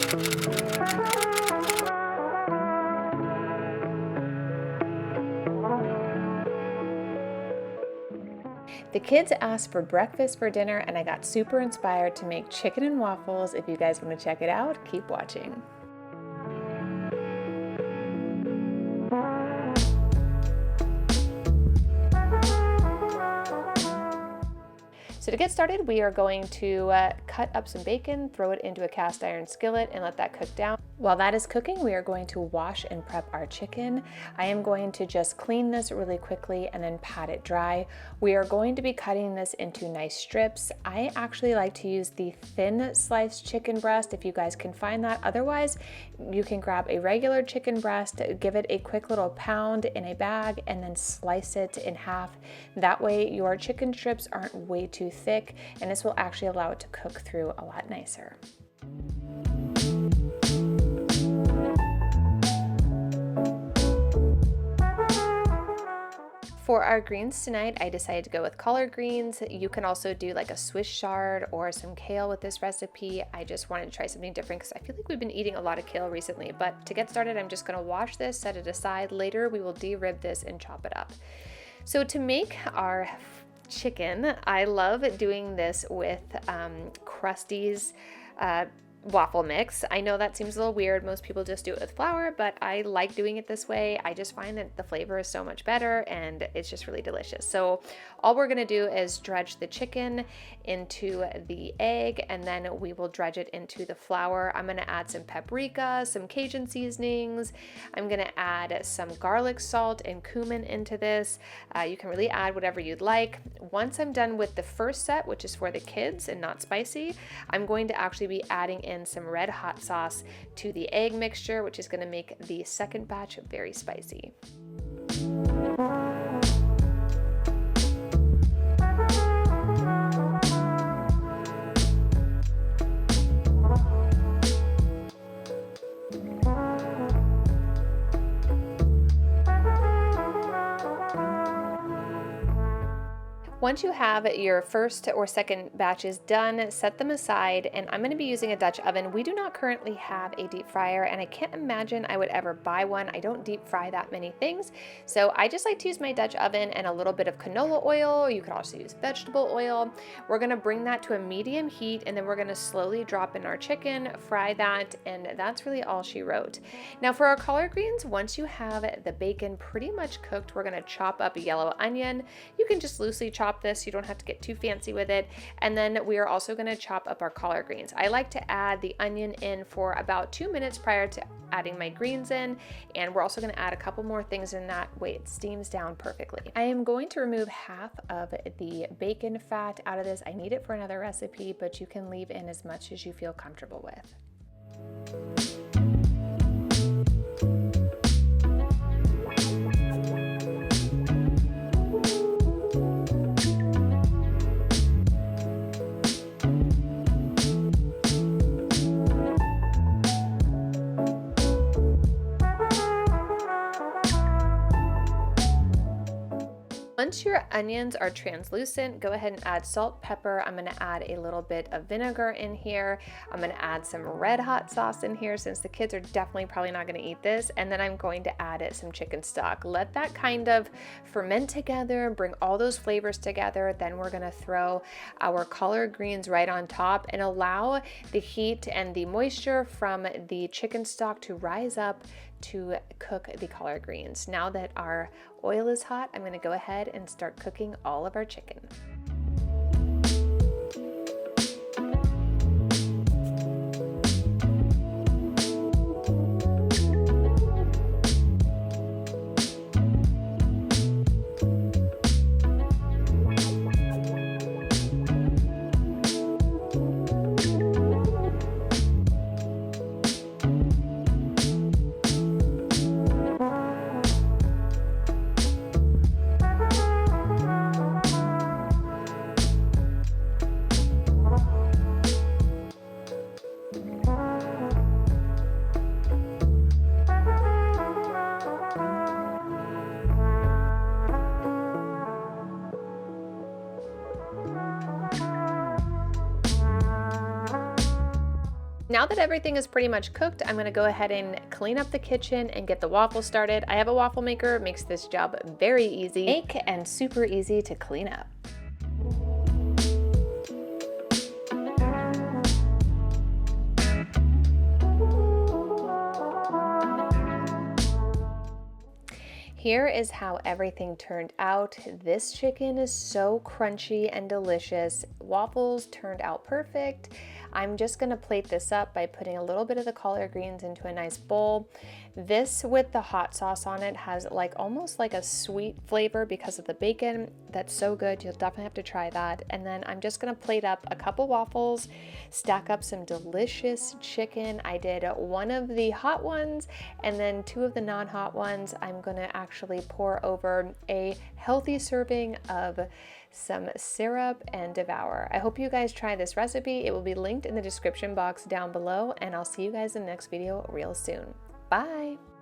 The kids asked for breakfast for dinner, and I got super inspired to make chicken and waffles. If you guys want to check it out, keep watching. So to get started, we are going to cut up some bacon, throw it into a cast iron skillet, and let that cook down. While that is cooking, we are going to wash and prep our chicken. I am going to just clean this really quickly and then pat it dry. We are going to be cutting this into nice strips. I actually like to use the thin sliced chicken breast if you guys can find that. Otherwise, you can grab a regular chicken breast, give it a quick little pound in a bag, and then slice it in half. That way your chicken strips aren't way too thick, and this will actually allow it to cook through a lot nicer. For our greens tonight, I decided to go with collard greens. You can also do like a Swiss chard or some kale with this recipe. I just wanted to try something different because I feel like we've been eating a lot of kale recently. But to get started, I'm just gonna wash this, set it aside. Later, we will de-rib this and chop it up. So to make our chicken, I love doing this with Krusteaz waffle mix. I know that seems a little weird. Most people just do it with flour, but I like doing it this way. I just find that the flavor is so much better and it's just really delicious. So all we're gonna do is dredge the chicken into the egg, and then we will dredge it into the flour. I'm gonna add some paprika, some Cajun seasonings. I'm gonna add some garlic salt and cumin into this. You can really add whatever you'd like. Once I'm done with the first set, which is for the kids and not spicy, I'm going to actually be adding in some red hot sauce to the egg mixture, which is going to make the second batch very spicy. Once you have your first or second batches done, set them aside, and I'm going to be using a Dutch oven. We do not currently have a deep fryer, and I can't imagine I would ever buy one. I don't deep fry that many things, so I just like to use my Dutch oven and a little bit of canola oil. You could also use vegetable oil. We're going to bring that to a medium heat, and then we're going to slowly drop in our chicken, fry that, and that's really all she wrote. Now for our collard greens, once you have the bacon pretty much cooked, we're going to chop up a yellow onion. You can just loosely chop this, you don't have to get too fancy with it. And then we are also going to chop up our collard greens. I like to add the onion in for about 2 minutes prior to adding my greens in, and we're also going to add a couple more things in that way it steams down perfectly. I am going to remove half of the bacon fat out of this. I need it for another recipe, but you can leave in as much as you feel comfortable with. Once your onions are translucent, go ahead and add salt, pepper. I'm gonna add a little bit of vinegar in here. I'm gonna add some red hot sauce in here since the kids are definitely probably not gonna eat this. And then I'm going to add some chicken stock. Let that kind of ferment together, bring all those flavors together. Then we're gonna throw our collard greens right on top and allow the heat and the moisture from the chicken stock to rise up to cook the collard greens. Now that our oil is hot, I'm going to go ahead and start cooking all of our chicken. Now that everything is pretty much cooked, I'm gonna go ahead and clean up the kitchen and get the waffles started. I have a waffle maker, it makes this job very easy to make and super easy to clean up. Here is how everything turned out. This chicken is so crunchy and delicious. Waffles turned out perfect. I'm just gonna plate this up by putting a little bit of the collard greens into a nice bowl. This with the hot sauce on it has like almost like a sweet flavor because of the bacon. That's so good, you'll definitely have to try that. And then I'm just gonna plate up a couple waffles, stack up some delicious chicken. I did one of the hot ones and then two of the non-hot ones. I'm gonna actually pour over a healthy serving of some syrup and devour. I hope you guys try this recipe. It will be linked in the description box down below, and I'll see you guys in the next video real soon. Bye!